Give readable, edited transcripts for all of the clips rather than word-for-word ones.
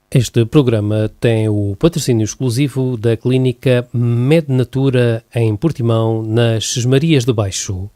Este programa tem o patrocínio exclusivo da clínica MedNatura em Portimão, nas Sesmarias de Baixo.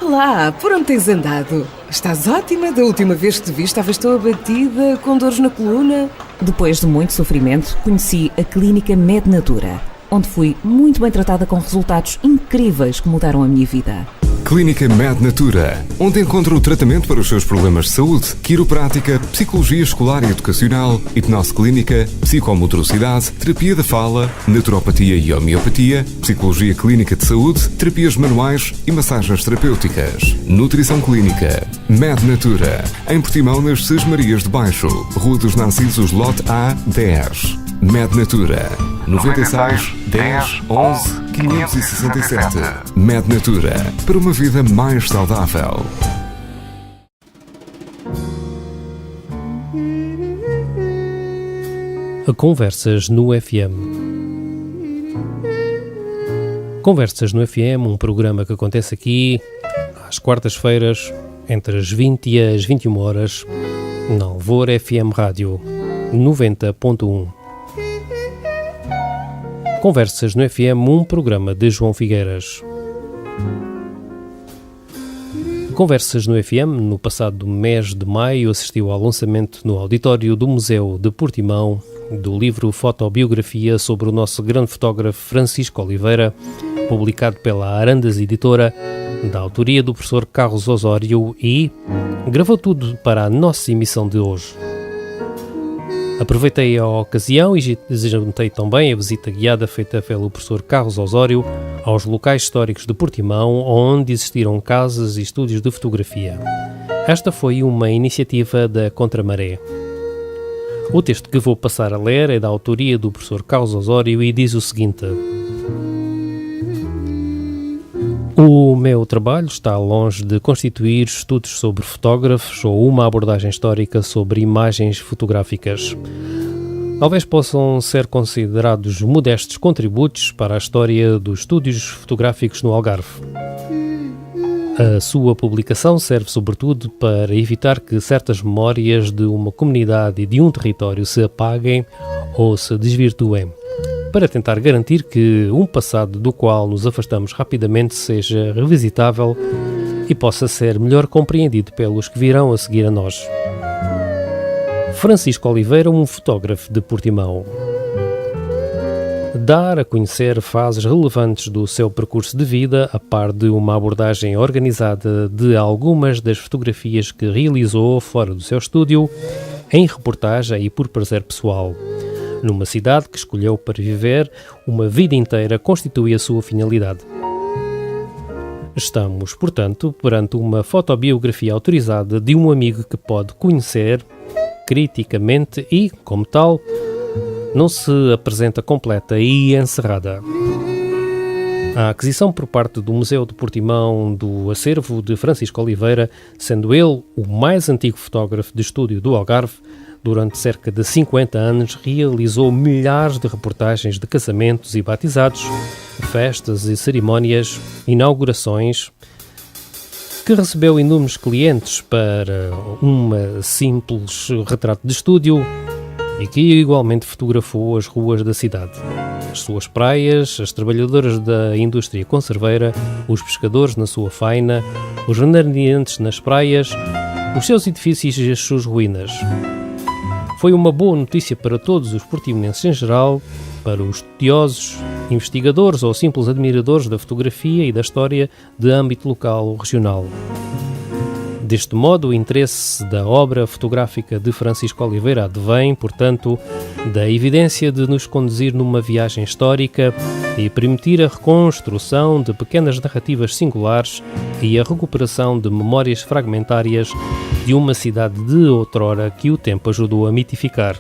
Olá, por onde tens andado? Estás ótima, da última vez que te vi estavas tão abatida, com dores na coluna. Depois de muito sofrimento, conheci a clínica MedNatura, onde fui muito bem tratada com resultados incríveis que mudaram a minha vida. Clínica MedNatura, onde encontra o tratamento para os seus problemas de saúde, quiroprática, psicologia escolar e educacional, hipnose clínica, psicomotricidade, terapia da fala, naturopatia e homeopatia, psicologia clínica de saúde, terapias manuais e massagens terapêuticas. Nutrição clínica. MedNatura, em Portimão, nas Sesmarias de Baixo, Rua dos Narcisos, lote A, 10. MedNatura, 96 10 11 567. MedNatura, para uma vida mais saudável. Conversas no FM. Conversas no FM, um programa que acontece aqui às quartas-feiras, entre as 20 e as 21 horas, na Alvor FM Rádio 90.1. Conversas no FM, um programa de João Figueiras. Conversas no FM, no passado mês de maio, assistiu ao lançamento no auditório do Museu de Portimão do livro Fotobiografia sobre o nosso grande fotógrafo Francisco Oliveira, publicado pela Arandas Editora, da autoria do professor Carlos Osório, e gravou tudo para a nossa emissão de hoje. Aproveitei a ocasião e juntei também a visita guiada feita pelo professor Carlos Osório aos locais históricos de Portimão, onde existiram casas e estúdios de fotografia. Esta foi uma iniciativa da Contramaré. O texto que vou passar a ler é da autoria do professor Carlos Osório e diz o seguinte: o meu trabalho está longe de constituir estudos sobre fotógrafos ou uma abordagem histórica sobre imagens fotográficas. Talvez possam ser considerados modestos contributos para a história dos estúdios fotográficos no Algarve. A sua publicação serve sobretudo para evitar que certas memórias de uma comunidade e de um território se apaguem ou se desvirtuem, para tentar garantir que um passado do qual nos afastamos rapidamente seja revisitável e possa ser melhor compreendido pelos que virão a seguir a nós. Francisco Oliveira, um fotógrafo de Portimão. Dar a conhecer fases relevantes do seu percurso de vida, a par de uma abordagem organizada de algumas das fotografias que realizou fora do seu estúdio, em reportagem e por prazer pessoal. Numa cidade que escolheu para viver, uma vida inteira constitui a sua finalidade. Estamos, portanto, perante uma fotobiografia autorizada de um amigo que pode conhecer criticamente e, como tal, não se apresenta completa e encerrada. A aquisição por parte do Museu de Portimão do acervo de Francisco Oliveira, sendo ele o mais antigo fotógrafo de estúdio do Algarve, durante cerca de 50 anos realizou milhares de reportagens de casamentos e batizados, festas e cerimónias, inaugurações, que recebeu inúmeros clientes para uma simples retrato de estúdio e que igualmente fotografou as ruas da cidade, as suas praias, as trabalhadoras da indústria conserveira, os pescadores na sua faina, os renardientes nas praias, os seus edifícios e as suas ruínas. Foi uma boa notícia para todos os portimonenses em geral, para os estudiosos, investigadores ou simples admiradores da fotografia e da história de âmbito local ou regional. Deste modo, o interesse da obra fotográfica de Francisco Oliveira advém, portanto, da evidência de nos conduzir numa viagem histórica e permitir a reconstrução de pequenas narrativas singulares e a recuperação de memórias fragmentárias de uma cidade de outrora que o tempo ajudou a mitificar.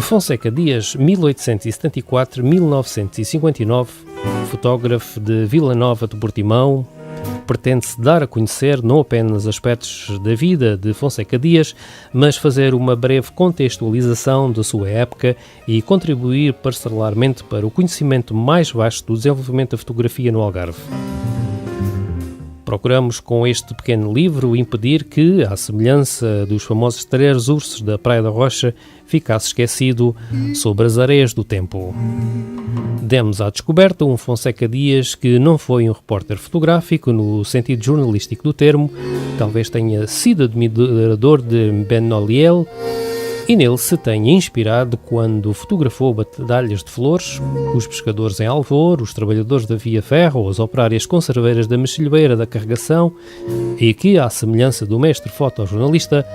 Fonseca Dias, 1874-1959, fotógrafo de Vila Nova de Portimão, pretende-se dar a conhecer não apenas aspectos da vida de Fonseca Dias, mas fazer uma breve contextualização da sua época e contribuir parcelarmente para o conhecimento mais vasto do desenvolvimento da fotografia no Algarve. Procuramos, com este pequeno livro, impedir que, à semelhança dos famosos 3 ursos da Praia da Rocha, ficasse esquecido sobre as areias do tempo. Demos à descoberta um Fonseca Dias que não foi um repórter fotográfico no sentido jornalístico do termo, talvez tenha sido admirador de Benoliel, e nele se tenha inspirado quando fotografou batalhas de flores, os pescadores em Alvor, os trabalhadores da Via Ferro ou as operárias conserveiras da Mexilheira da Carregação, e que, à semelhança do mestre fotojornalista,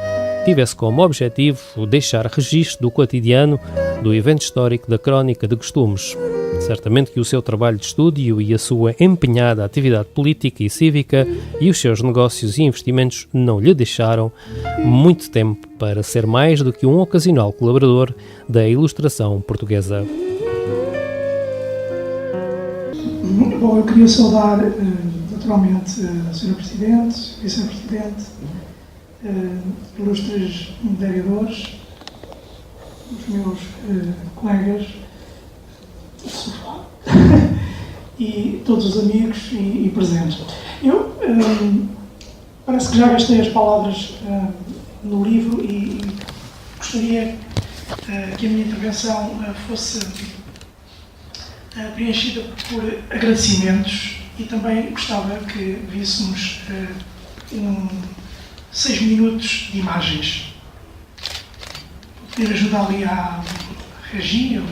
tivesse como objetivo deixar registro do cotidiano, do evento histórico, da crónica de costumes. Certamente que o seu trabalho de estúdio e a sua empenhada atividade política e cívica e os seus negócios e investimentos não lhe deixaram muito tempo para ser mais do que um ocasional colaborador da ilustração portuguesa. Bom, eu queria saudar naturalmente a Sra. Presidente, Vice-Presidente, ilustres vereadores, os meus colegas do sofá e todos os amigos e presentes. Eu parece que já gastei as palavras no livro e gostaria que a minha intervenção fosse preenchida por agradecimentos e também gostava que víssemos 6 minutos de imagens. Vou pedir ajuda ali à regia.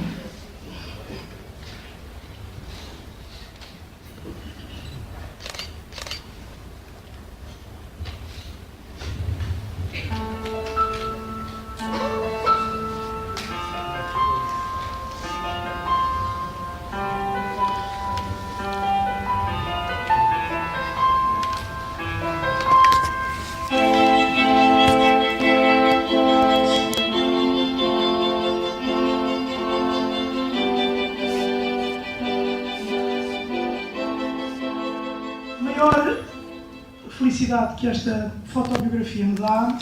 Que esta fotobiografia me dá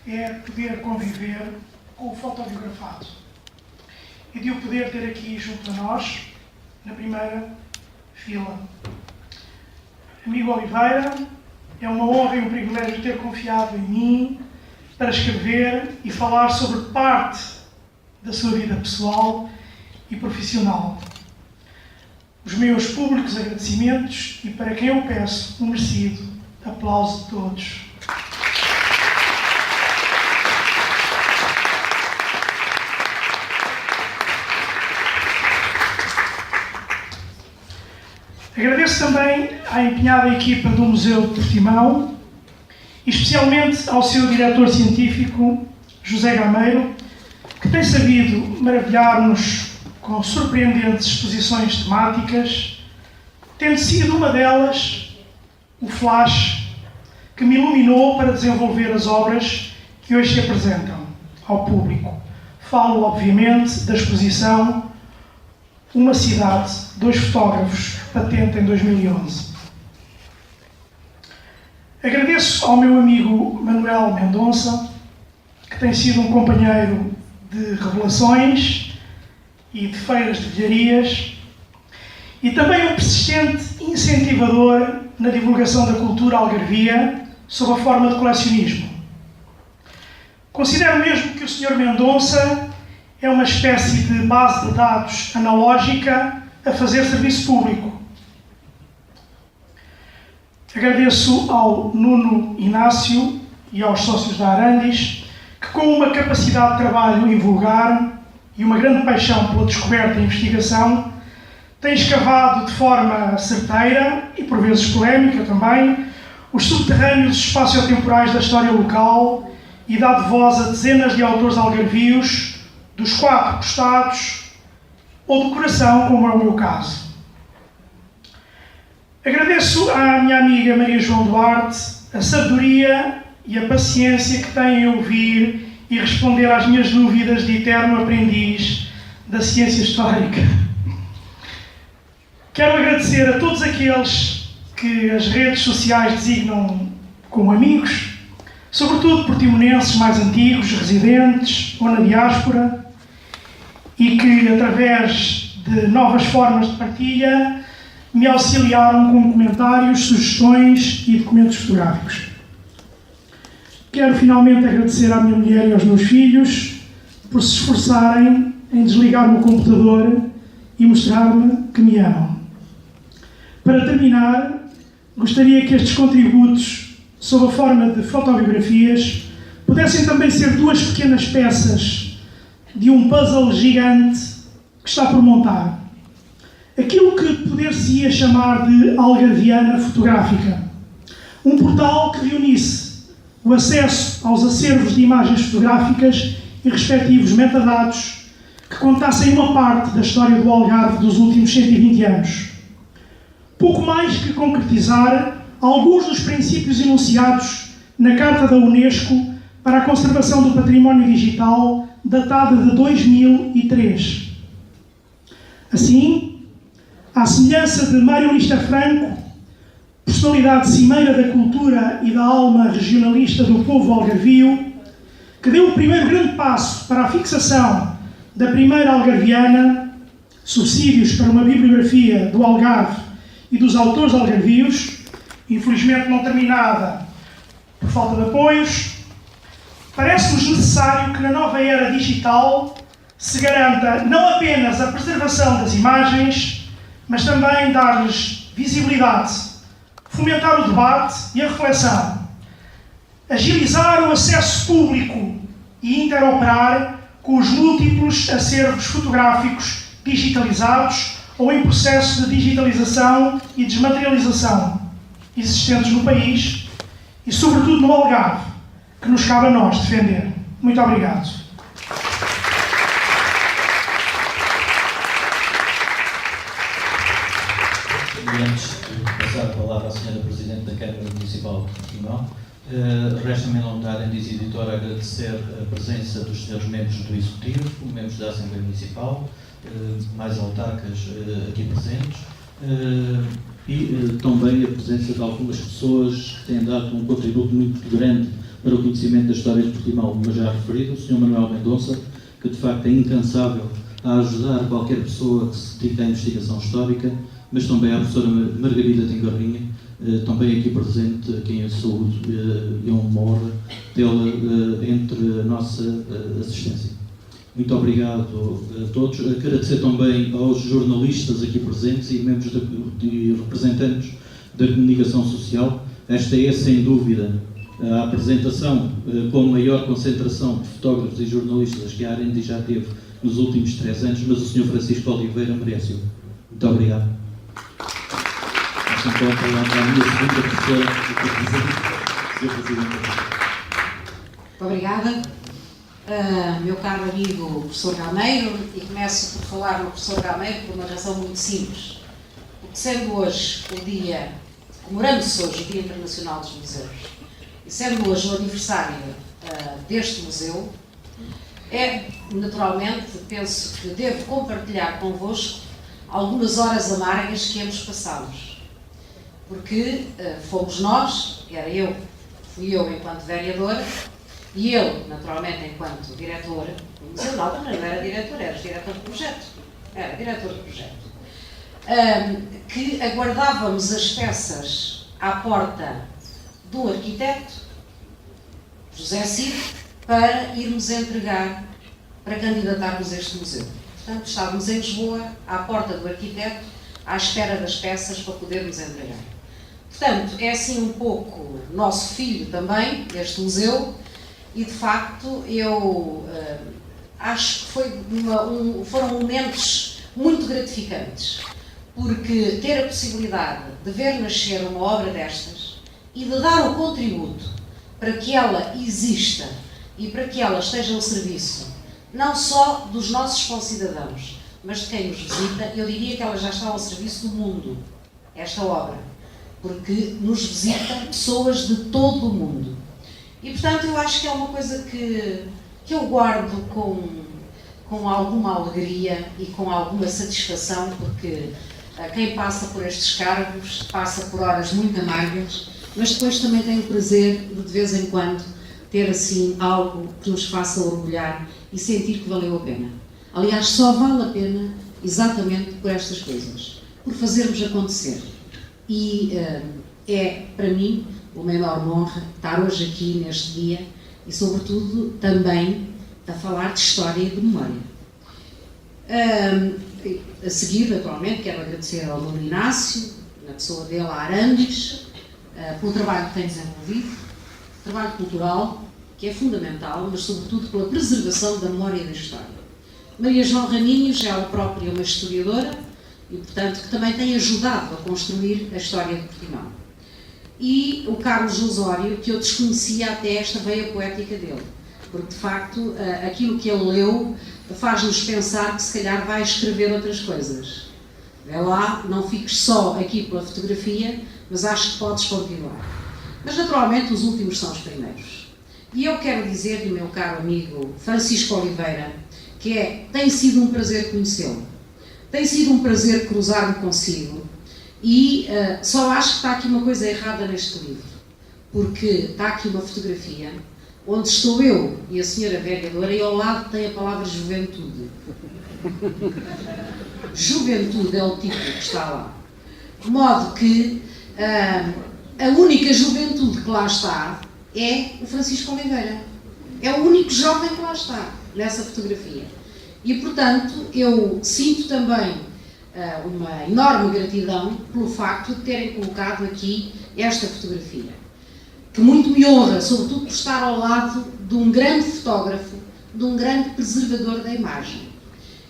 é poder conviver com o fotobiografado e de o poder ter aqui junto a nós, na primeira fila. Amigo Oliveira, é uma honra e um privilégio ter confiado em mim para escrever e falar sobre parte da sua vida pessoal e profissional. Os meus públicos agradecimentos e para quem eu peço um merecido aplauso de todos. Agradeço também à empenhada equipa do Museu de Portimão e especialmente ao seu diretor científico, José Gameiro, que tem sabido maravilhar-nos com surpreendentes exposições temáticas, tendo sido uma delas o flash que me iluminou para desenvolver as obras que hoje se apresentam ao público. Falo, obviamente, da exposição Uma Cidade, 2 fotógrafos, patente em 2011. Agradeço ao meu amigo Manuel Mendonça, que tem sido um companheiro de revelações e de feiras de velharias, e também um persistente incentivador na divulgação da cultura algarvia sob a forma de colecionismo. Considero mesmo que o Sr. Mendonça é uma espécie de base de dados analógica a fazer serviço público. Agradeço ao Nuno Inácio e aos sócios da Arandis, que com uma capacidade de trabalho invulgar e uma grande paixão pela descoberta e investigação, têm escavado de forma certeira, e por vezes polémica também, os subterrâneos espaciotemporais da história local e dado voz a dezenas de autores algarvios, dos 4 costados ou do coração, como é o meu caso. Agradeço à minha amiga Maria João Duarte a sabedoria e a paciência que tem em ouvir e responder às minhas dúvidas de eterno aprendiz da ciência histórica. Quero agradecer a todos aqueles que as redes sociais designam como amigos, sobretudo portimonenses mais antigos, residentes ou na diáspora, e que, através de novas formas de partilha, me auxiliaram com comentários, sugestões e documentos fotográficos. Quero finalmente agradecer à minha mulher e aos meus filhos por se esforçarem em desligar o meu computador e mostrar-me que me amam. Para terminar, gostaria que estes contributos, sob a forma de fotobiografias, pudessem também ser duas pequenas peças de um puzzle gigante que está por montar. Aquilo que poder-se-ia chamar de Algarviana Fotográfica. Um portal que reunisse o acesso aos acervos de imagens fotográficas e respectivos metadados que contassem uma parte da história do Algarve dos últimos 120 anos. Pouco mais que concretizar alguns dos princípios enunciados na Carta da Unesco para a conservação do património digital, datada de 2003. Assim, à semelhança de Mário Lista Franco, personalidade cimeira da cultura e da alma regionalista do povo algarvio, que deu o primeiro grande passo para a fixação da primeira algarviana, subsídios para uma bibliografia do Algarve e dos autores algarvios, infelizmente não terminada por falta de apoios, parece-nos necessário que na nova era digital se garanta não apenas a preservação das imagens, mas também dar-lhes visibilidade, fomentar o debate e a reflexão, agilizar o acesso público e interoperar com os múltiplos acervos fotográficos digitalizados ou em processo de digitalização e desmaterialização existentes no país e, sobretudo, no Algarve, que nos cabe a nós defender. Muito obrigado. E antes de passar a palavra à Sra. Presidente da Câmara Municipal de Portimão, resta-me, em nome da Arendiz Editora, agradecer a presença dos senhores membros do Executivo, membros da Assembleia Municipal, mais autarcas aqui presentes, e também a presença de algumas pessoas que têm dado um contributo muito grande para o conhecimento da história de Portimão, como já referido, o Sr. Manuel Mendonça, que de facto é incansável a ajudar qualquer pessoa que se dedica à investigação histórica, mas também à professora Margarida Tengarrinha, também aqui presente, a quem eu saúdo, e é uma honra tê-la entre a nossa assistência. Muito obrigado a todos. Agradecer também aos jornalistas aqui presentes e membros e representantes da comunicação social. Esta é, sem dúvida, a apresentação com a maior concentração de fotógrafos e jornalistas que a Arendi já teve nos últimos 3 anos, mas o Sr. Francisco Oliveira merece-o. Muito obrigado. Então, a palavra à minha segunda professora, Sr. Presidente. Muito obrigada. Meu caro amigo professor Gameiro, e começo por falar no professor Gameiro por uma razão muito simples. Porque sendo hoje o dia, comemorando-se hoje o Dia Internacional dos Museus, e sendo hoje o aniversário deste museu, naturalmente, penso que devo compartilhar convosco algumas horas amargas que ambos passamos. Porque fomos nós, fui eu enquanto vereadora, e ele, naturalmente, enquanto diretor do museu, não era diretor, era diretor de projeto. Era diretor de projeto. Que aguardávamos as peças à porta do arquiteto, José Cid, para irmos entregar, para candidatarmos a este museu. Portanto, estávamos em Lisboa, à porta do arquiteto, à espera das peças para podermos entregar. Portanto, é assim um pouco nosso filho também, este museu, e de facto eu acho que foram momentos muito gratificantes, porque ter a possibilidade de ver nascer uma obra destas e de dar o contributo para que ela exista e para que ela esteja ao serviço não só dos nossos concidadãos, mas de quem nos visita, eu diria que ela já está ao serviço do mundo, esta obra, porque nos visitam pessoas de todo o mundo. E, portanto, eu acho que é uma coisa que eu guardo com alguma alegria e com alguma satisfação, porque quem passa por estes cargos passa por horas muito amargas, mas depois também tem o prazer de vez em quando, ter assim algo que nos faça orgulhar e sentir que valeu a pena. Aliás, só vale a pena exatamente por estas coisas. por fazermos acontecer. E é, para mim, uma enorme honra estar hoje aqui neste dia e, sobretudo, também a falar de história e de memória. A seguir, naturalmente, quero agradecer ao Nuno Inácio, na pessoa dele, a Arandes, pelo trabalho que tem desenvolvido, trabalho cultural, que é fundamental, mas sobretudo pela preservação da memória e da história. Maria João Raminhos, ela própria é uma historiadora e, portanto, que também tem ajudado a construir a história de Portimão. E o Carlos Osório, que eu desconhecia até esta veia poética dele, porque, de facto, aquilo que ele leu faz-nos pensar que, se calhar, vai escrever outras coisas. Vê lá, não fiques só aqui pela fotografia, mas acho que podes continuar. Mas, naturalmente, os últimos são os primeiros. E eu quero dizer-lhe, meu caro amigo Francisco Oliveira, que tem sido um prazer conhecê-lo. Tem sido um prazer cruzar-me consigo. E só acho que está aqui uma coisa errada neste livro. Porque está aqui uma fotografia onde estou eu e a senhora vereadora e ao lado tem a palavra juventude. Juventude é o título que está lá. De modo que a única juventude que lá está é o Francisco Oliveira. É o único jovem que lá está, nessa fotografia. E, portanto, eu sinto também uma enorme gratidão pelo facto de terem colocado aqui esta fotografia, que muito me honra, sobretudo por estar ao lado de um grande fotógrafo, de um grande preservador da imagem.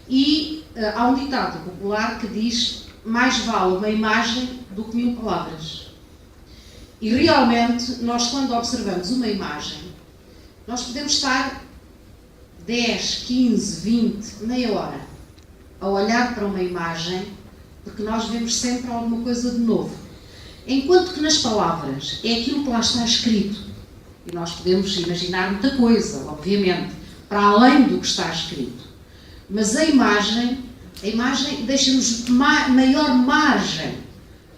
E há um ditado popular que diz: mais vale uma imagem do que 1000 palavras. E realmente, nós quando observamos uma imagem, nós podemos estar 10, 15, 20, meia hora a olhar para uma imagem, porque nós vemos sempre alguma coisa de novo. Enquanto que nas palavras é aquilo que lá está escrito. E nós podemos imaginar muita coisa, obviamente, para além do que está escrito. Mas a imagem deixa-nos maior margem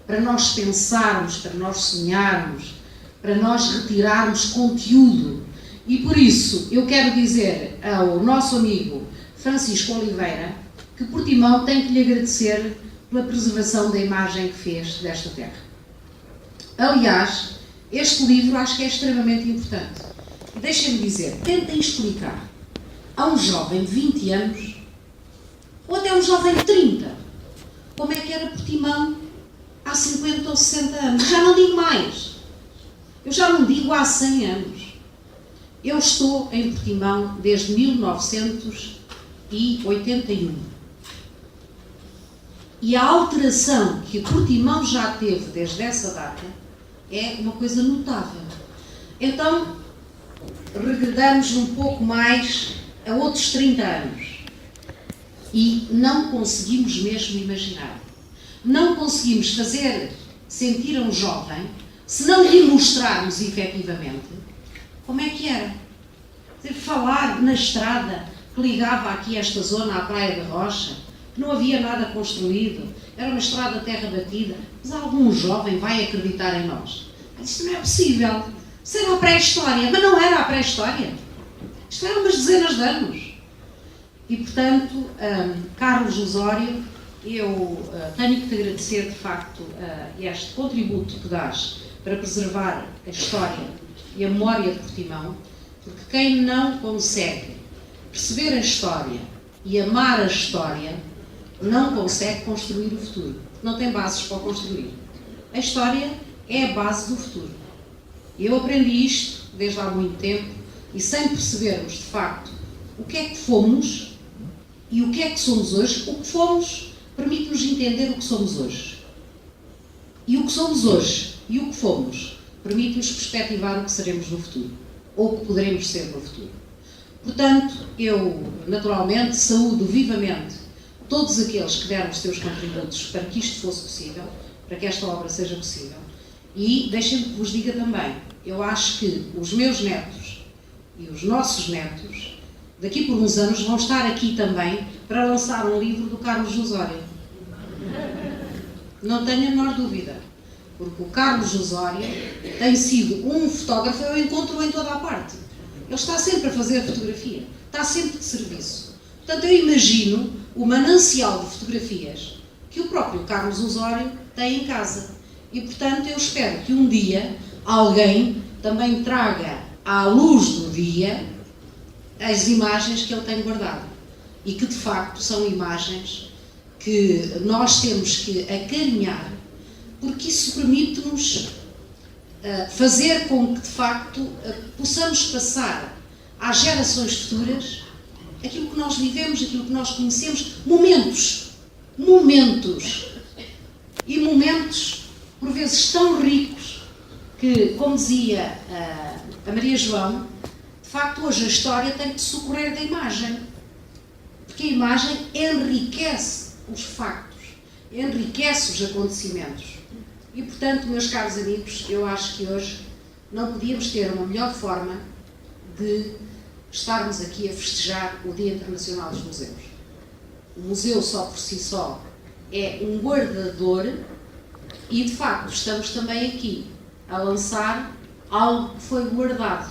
para nós pensarmos, para nós sonharmos, para nós retirarmos conteúdo. E por isso eu quero dizer ao nosso amigo Francisco Oliveira que Portimão tem que lhe agradecer pela preservação da imagem que fez desta terra. Aliás, este livro acho que é extremamente importante. Deixem-me dizer, tentem explicar a um jovem de 20 anos ou até a um jovem de 30 como é que era Portimão há 50 ou 60 anos. Já não digo mais. Eu já não digo há 100 anos. Eu estou em Portimão desde 1981. E a alteração que Portimão já teve desde essa data é uma coisa notável. Então, regredamos um pouco mais a outros 30 anos. E não conseguimos mesmo imaginar. Não conseguimos fazer sentir a um jovem se não lhe mostrarmos efetivamente como é que era. Falar na estrada que ligava aqui esta zona à Praia da Rocha, que não havia nada construído, era uma estrada terra batida, mas algum jovem vai acreditar em nós. Isto não é possível. Isso era a pré-história, mas não era a pré-história. Isto eram umas dezenas de anos. E, portanto, Carlos Osório, eu tenho que te agradecer, de facto, este contributo que dás para preservar a história e a memória de Portimão, porque quem não consegue perceber a história e amar a história, não consegue construir o futuro. Não tem bases para construir. A história é a base do futuro. Eu aprendi isto desde há muito tempo e sem percebermos, de facto, o que é que fomos e o que é que somos hoje, o que fomos permite-nos entender o que somos hoje. E o que somos hoje e o que fomos permite-nos perspectivar o que seremos no futuro, ou o que poderemos ser no futuro. Portanto, eu, naturalmente, saúdo vivamente todos aqueles que deram os seus contributos para que isto fosse possível, para que esta obra seja possível. E deixem-me que vos diga também, eu acho que os meus netos e os nossos netos, daqui por uns anos, vão estar aqui também para lançar um livro do Carlos Osório. Não tenho a menor dúvida, porque o Carlos Osório tem sido um fotógrafo, eu encontro-o em toda a parte. Ele está sempre a fazer fotografia, está sempre de serviço. Portanto, eu imagino o manancial de fotografias que que o próprio Carlos Osório tem em casa. E, portanto, eu espero que um dia alguém também traga à luz do dia as imagens que ele tem guardado. E que, de facto, são imagens que nós temos que acarinhar, porque isso permite-nos fazer com que, de facto, possamos passar às gerações futuras aquilo que nós vivemos, aquilo que nós conhecemos, momentos, e momentos, por vezes, tão ricos, que, como dizia a Maria João, de facto, hoje a história tem que socorrer da imagem, porque a imagem enriquece os factos, enriquece os acontecimentos. E, portanto, meus caros amigos, eu acho que hoje não podíamos ter uma melhor forma de estarmos aqui a festejar o Dia Internacional dos Museus. O museu, só por si só, é um guardador e, de facto, estamos também aqui a lançar algo que foi guardado.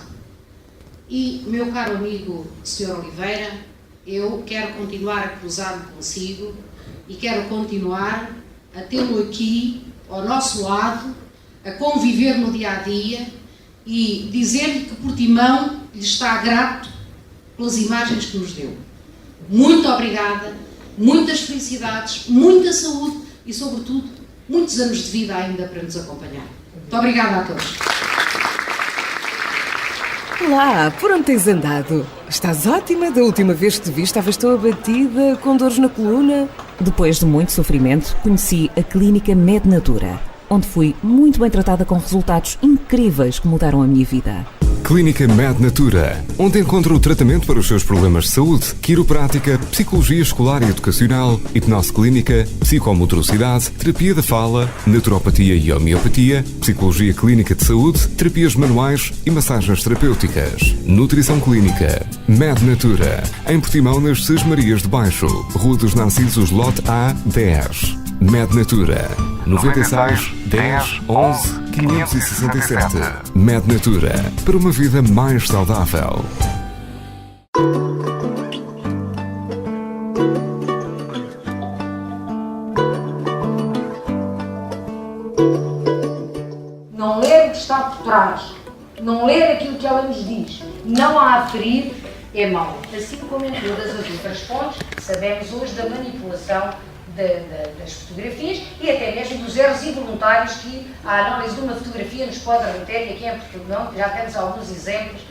E, meu caro amigo Sr. Oliveira, eu quero continuar a cruzar-me consigo e quero continuar a tê-lo aqui ao nosso lado, a conviver no dia-a-dia e dizer-lhe que Portimão lhe está grato pelas imagens que nos deu. Muito obrigada, muitas felicidades, muita saúde e, sobretudo, muitos anos de vida ainda para nos acompanhar. Muito obrigada a todos. Olá, por onde tens andado? Estás ótima, da última vez que te vi estavas tão abatida, com dores na coluna. Depois de muito sofrimento, conheci a Clínica Mednatura, onde fui muito bem tratada com resultados incríveis que mudaram a minha vida. Clínica Mednatura, onde encontra o tratamento para os seus problemas de saúde, quiroprática, psicologia escolar e educacional, hipnose clínica, psicomotricidade, terapia da fala, naturopatia e homeopatia, psicologia clínica de saúde, terapias manuais e massagens terapêuticas. Nutrição clínica. Mednatura, em Portimão, nas Sesmarias de Baixo, Rua dos Narcisos, lote A, 10. Mednatura, 96 10 11 567. Mednatura, para uma vida mais saudável. Não ler o que está por trás, não ler aquilo que ela nos diz, não a aferir, é mau. Assim como em todas as outras fontes, sabemos hoje da manipulação das fotografias e até mesmo dos erros involuntários que a análise de uma fotografia nos pode remeter, e aqui em Portugal já temos alguns exemplos,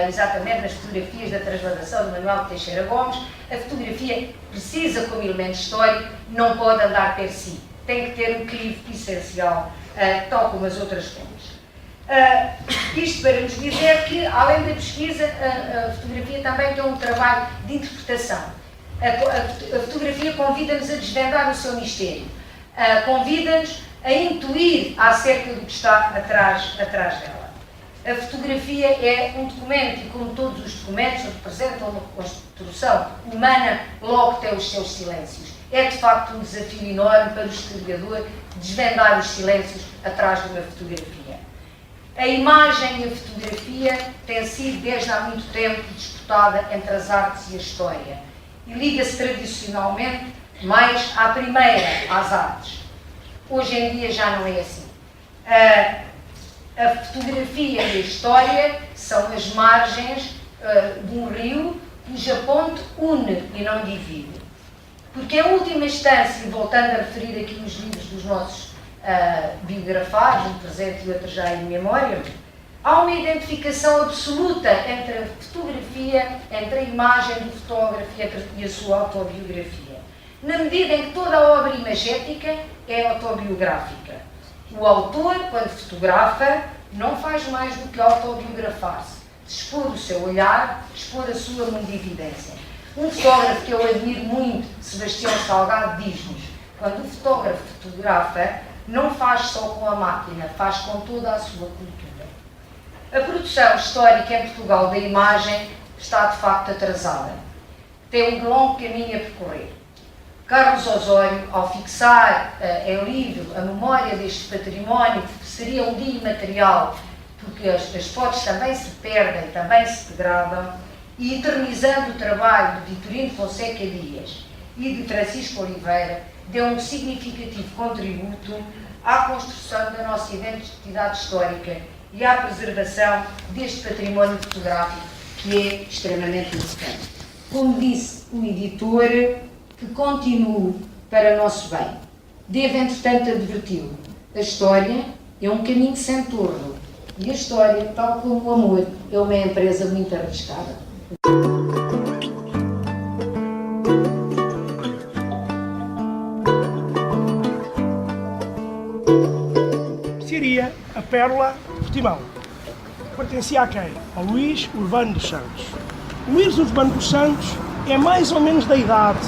exatamente nas fotografias da transladação de Manuel Teixeira Gomes. A fotografia precisa, como elemento histórico, não pode andar per si, tem que ter um crivo essencial, tal como as outras fontes. Isto para nos dizer que, além da pesquisa, a fotografia também tem um trabalho de interpretação. A fotografia convida-nos a desvendar o seu mistério, convida-nos a intuir acerca do que está atrás dela. A fotografia é um documento e, como todos os documentos, representam uma construção humana, logo tem os seus silêncios. É, de facto, um desafio enorme para o historiador desvendar os silêncios atrás de uma fotografia. A imagem e a fotografia têm sido, desde há muito tempo, disputada entre as artes e a história. E liga-se tradicionalmente mais à primeira, às artes. Hoje em dia já não é assim. A fotografia e a história são as margens de um rio cuja ponte une e não divide. Porque, em última instância, e voltando a referir aqui os livros dos nossos biografados, um presente e outro já em memória, há uma identificação absoluta entre a fotografia, entre a imagem do fotógrafo e a sua autobiografia. Na medida em que toda a obra imagética é autobiográfica. O autor, quando fotografa, não faz mais do que autobiografar-se, expor o seu olhar, expor a sua mundividência. Um fotógrafo que eu admiro muito, Sebastião Salgado, diz-nos: quando o fotógrafo fotografa, não faz só com a máquina, faz com toda a sua cultura. A produção histórica em Portugal da imagem está de facto atrasada. Tem um longo caminho a percorrer. Carlos Osório, ao fixar em livro a memória deste património, que seria um dia imaterial, porque as fotos também se perdem, também se degradam, e eternizando o trabalho de Vitorino Fonseca Dias e de Francisco Oliveira, deu um significativo contributo à construção da nossa identidade histórica e à preservação deste património fotográfico que é extremamente importante. Como disse o editor, que continue para nosso bem. Devo, entretanto, adverti-lo. A história é um caminho sem torno e a história, tal como o amor, é uma empresa muito arriscada. Seria a Pérola de Portimão. Pertencia a quem? Ao Luís Urbano dos Santos. Luís Urbano dos Santos é mais ou menos da idade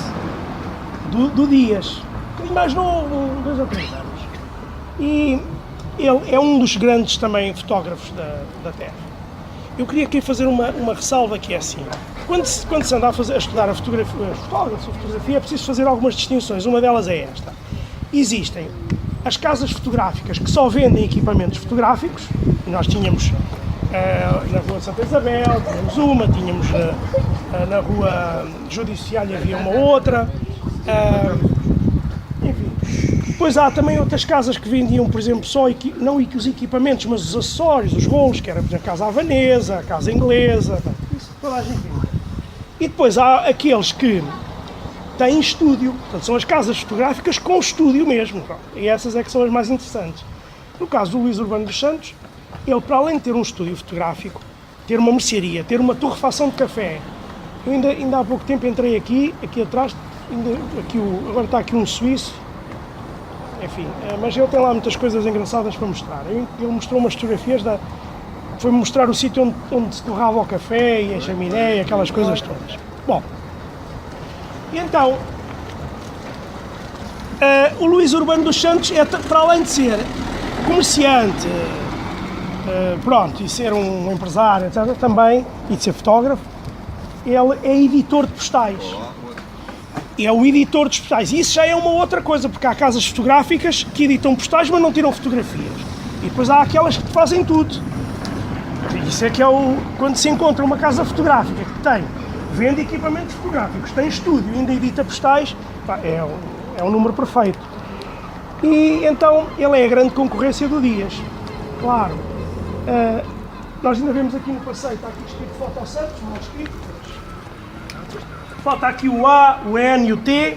do Dias, um bocadinho mais novo, 2 ou 3 anos. E ele é um dos grandes também fotógrafos da Terra. Eu queria aqui fazer uma ressalva que é assim. Quando se anda a estudar a fotografia, é preciso fazer algumas distinções. Uma delas é esta. Existem as casas fotográficas que só vendem equipamentos fotográficos, e nós tínhamos na Rua Santa Isabel, tínhamos uma, tínhamos na Rua Judicial havia uma outra, enfim. Depois há também outras casas que vendiam, por exemplo, só não os equipamentos, mas os acessórios, os rolos, que era, por exemplo, a Casa Havanesa, a Casa Inglesa, isso toda a gente vende. E depois há aqueles que têm estúdio, portanto são as casas fotográficas com estúdio mesmo, e essas é que são as mais interessantes. No caso do Luís Urbano dos Santos, ele, para além de ter um estúdio fotográfico, ter uma mercearia, ter uma torrefação de café, eu ainda há pouco tempo entrei aqui atrás, agora está aqui um suíço, enfim, mas ele tem lá muitas coisas engraçadas para mostrar. Ele mostrou umas fotografias, foi-me mostrar o sítio onde se torrava o café e a chaminé e aquelas coisas todas. Bom, e então, o Luís Urbano dos Santos, para além de ser comerciante, pronto, e ser um empresário, etc., também, e de ser fotógrafo, ele é editor de postais. É o editor de postais. E isso já é uma outra coisa, porque há casas fotográficas que editam postais, mas não tiram fotografias. E depois há aquelas que fazem tudo. Isso é que é quando se encontra uma casa fotográfica que vende equipamentos fotográficos, tem estúdio e ainda edita postais, é um número perfeito. E então ele é a grande concorrência do Dias. Claro, nós ainda vemos aqui no passeio, está aqui escrito Foto Santos, mal escrito. Falta aqui o A, o N e o T,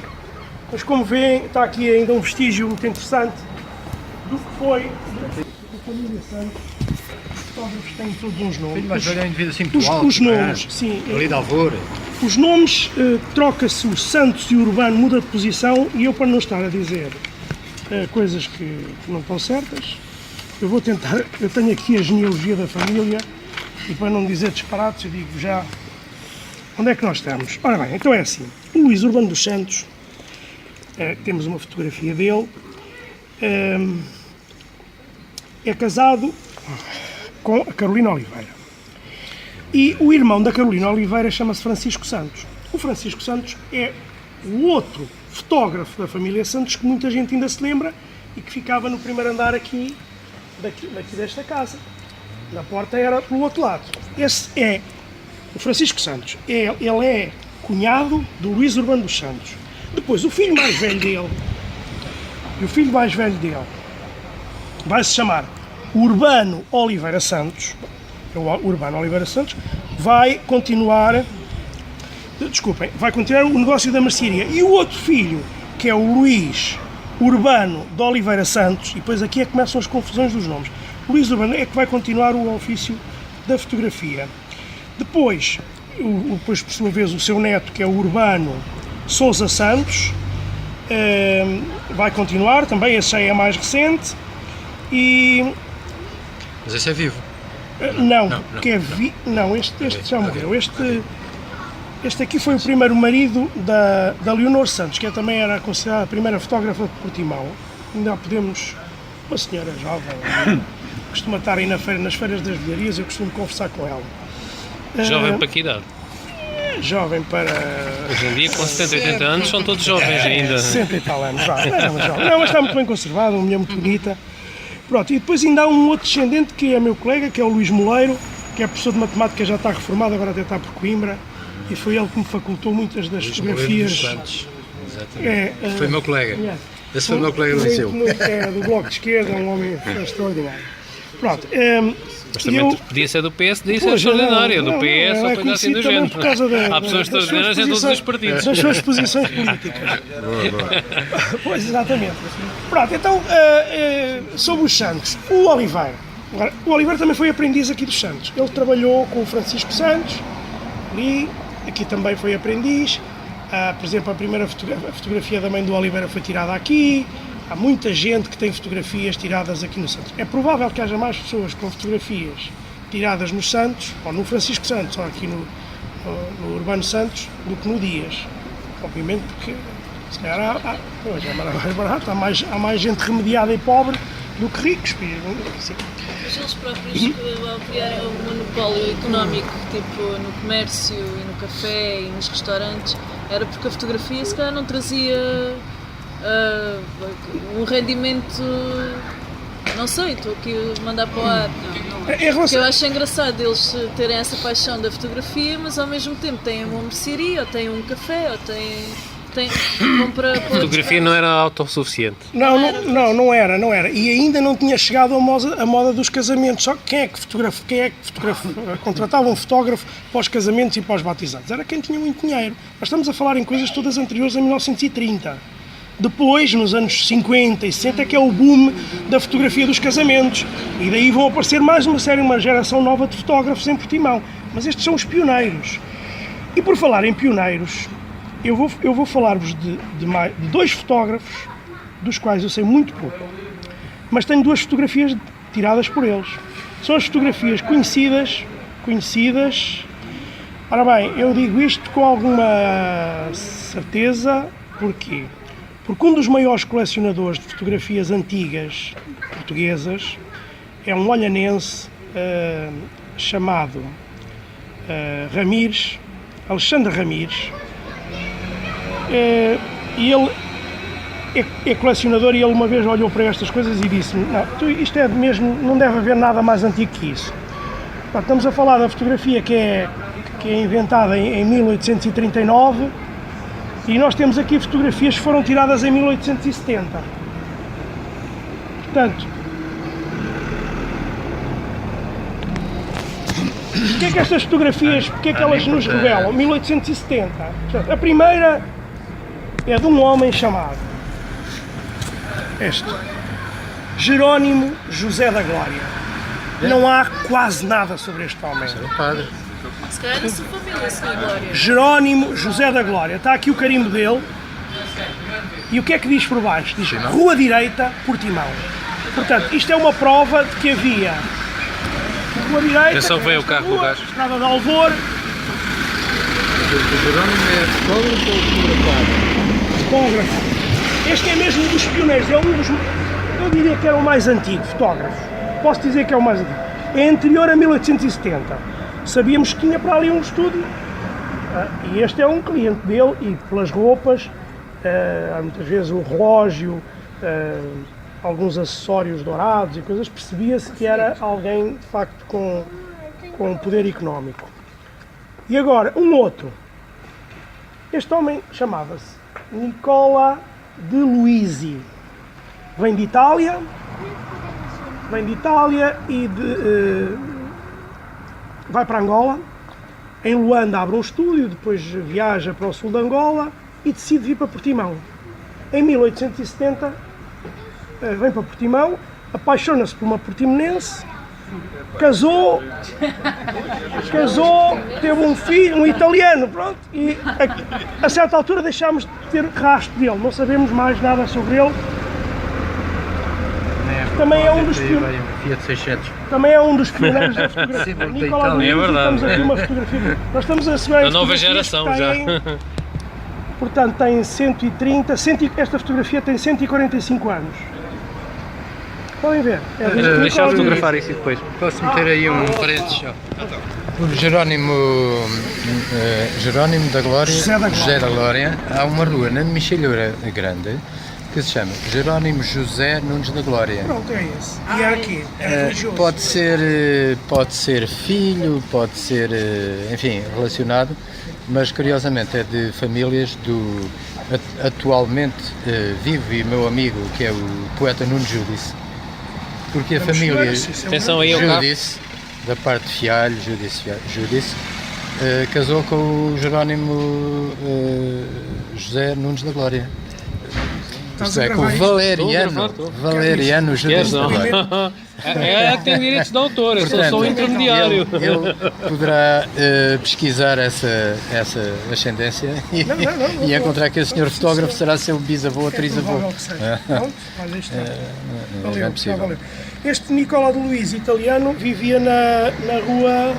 mas como veem, está aqui ainda um vestígio muito interessante do que foi da família Santos. Os fotógrafos têm todos uns nomes. Mas olha, indivíduo assim muito alto, os nomes, sim. Ali da Alvoura. Os nomes, troca-se o Santos e o Urbano, muda de posição, e eu, para não estar a dizer coisas que não estão certas, eu vou tentar, eu tenho aqui a genealogia da família, e para não dizer disparates, eu digo já onde é que nós estamos. Ora bem, então é assim, o Luís Urbano dos Santos, temos uma fotografia dele, é casado com a Carolina Oliveira. E o irmão da Carolina Oliveira chama-se Francisco Santos. O Francisco Santos é o outro fotógrafo da família Santos que muita gente ainda se lembra e que ficava no primeiro andar daqui desta casa. Na porta era pelo outro lado. Esse é o Francisco Santos. Ele é cunhado do Luís Urbano dos Santos. Depois, o filho mais velho dele vai se chamar Urbano Oliveira Santos. O Urbano Oliveira Santos vai continuar o negócio da mercearia. E o outro filho, que é o Luís Urbano de Oliveira Santos, e depois aqui é que começam as confusões dos nomes. O Luís Urbano é que vai continuar o ofício da fotografia. Depois, por sua vez, o seu neto, que é o Urbano Sousa Santos, vai continuar, também esse já é mais recente. Mas esse é vivo? Este já morreu. Este aqui foi o primeiro marido da Leonor Santos, que também era considerada a primeira fotógrafa de Portimão. Ainda podemos, uma senhora jovem, costuma estar aí nas feiras das velharias, eu costumo conversar com ela. Jovem para que idade? Jovem para... Hoje em dia, com 70, 80 anos, são todos jovens ainda. 60 e tal anos, não, mas está muito bem conservada, uma mulher muito bonita. Pronto, e depois ainda há um outro descendente que é meu colega, que é o Luís Moleiro, que é professor de matemática, já está reformado, agora até está por Coimbra, e foi ele que me facultou muitas das fotografias Exatamente. Foi meu colega. Esse foi meu colega do liceu. É do Bloco de Esquerda, um homem extraordinário. Pronto. Mas também podia ser do PSD, isso é extraordinário. Do PS ou coisa assim do género. Há pessoas extraordinárias em todos os partidos. Das suas posições políticas. Pois, exatamente. Pronto, então, sobre os Santos, o Oliveira. O Oliveira também foi aprendiz aqui dos Santos. Ele trabalhou com o Francisco Santos, ali, aqui também foi aprendiz. Por exemplo, a primeira fotografia da mãe do Oliveira foi tirada aqui. Há muita gente que tem fotografias tiradas aqui no Santos. É provável que haja mais pessoas com fotografias tiradas no Santos, ou no Francisco Santos, ou aqui no Urbano Santos, do que no Dias. Obviamente porque, se calhar, hoje é mais barato, há mais gente remediada e pobre do que ricos. Assim. Mas eles próprios, ao criarem um monopólio económico, tipo no comércio e no café e nos restaurantes, era porque a fotografia se calhar não trazia um rendimento, não sei, estou aqui a mandar para o ar. Porque eu acho engraçado eles terem essa paixão da fotografia, mas ao mesmo tempo têm uma mercearia, ou têm um café, ou têm a fotografia não era autossuficiente. Não era. E ainda não tinha chegado a moda dos casamentos. Só que quem é que contratava um fotógrafo para os casamentos e para os batizados? Era quem tinha muito dinheiro. Nós estamos a falar em coisas todas anteriores a 1930. Depois, nos anos 50 e 60, é que é o boom da fotografia dos casamentos. E daí vão aparecer mais uma geração nova de fotógrafos em Portimão. Mas estes são os pioneiros. E por falar em pioneiros, eu vou falar-vos de dois fotógrafos, dos quais eu sei muito pouco. Mas tenho duas fotografias tiradas por eles. São as fotografias conhecidas. Ora bem, eu digo isto com alguma certeza. Porquê? Porque um dos maiores colecionadores de fotografias antigas portuguesas é um olhanense chamado Alexandre Ramires. E ele é colecionador e ele uma vez olhou para estas coisas e disse-me: isto é mesmo, não deve haver nada mais antigo que isso. Estamos a falar da fotografia que é inventada em 1839 e nós temos aqui fotografias que foram tiradas em 1870. Portanto, porque é que estas fotografias, porque é que elas nos revelam? 1870. Portanto, a primeira é de um homem chamado Jerónimo José da Glória. Não há quase nada sobre este homem. Se calhar na sua família, Sr. Glória. Jerónimo José da Glória. Está aqui o carimbo dele. E o que é que diz por baixo? Diz Rua Direita, Portimão. Portanto, isto é uma prova de que havia Rua Direita, eu só veio o carro do gajo. Estrada de Alvor. O Jerónimo é fotógrafo ou Fotógrafo. Este é mesmo dos pioneiros. É um dos... Eu diria que era o mais antigo fotógrafo. Posso dizer que é o mais antigo. É anterior a 1870. Sabíamos que tinha para ali um estúdio. E este é um cliente dele e pelas roupas, muitas vezes o relógio, alguns acessórios dourados e coisas, percebia-se que era alguém de facto com poder económico. E agora, um outro. Este homem chamava-se Nicola de Luisi. Vem de Itália e vai para Angola. Em Luanda abre um estúdio, depois viaja para o sul de Angola e decide vir para Portimão. Em 1870 vem para Portimão, apaixona-se por uma portimonense, casou, teve um filho, um italiano, pronto, e a certa altura deixámos de ter rastro dele, não sabemos mais nada sobre ele. Também é um dos pioneiros. Também é um dos pioneiros da fotografia. Nicolau Luís, temos aqui uma fotografia. Nós estamos a segurar a nova geração já. Portanto, tem 130. Esta fotografia tem 145 anos. Podem ver. Deixa eu fotografar isso depois. Posso meter aí um parênteses? O Jerónimo da Glória, José da Glória, há uma rua na Michelhura Grande que se chama Jerónimo José Nunes da Glória. Pronto, é esse. E é aqui, é religioso. Pode ser filho, pode ser, enfim, relacionado, mas curiosamente é de famílias atualmente vive meu amigo, que é o poeta Nuno Judice, porque a família Judice, da parte de Fialho, Judice, casou com o Jerónimo José Nunes da Glória. Isto é, com o Valeriano Judice da Glória. É que tem direitos de autor, eu sou só um intermediário. Ele poderá pesquisar essa ascendência e encontrar que o senhor fotógrafo será seu bisavô ou trisavô. Valeu. Este Nicola de Luís, italiano, vivia na rua...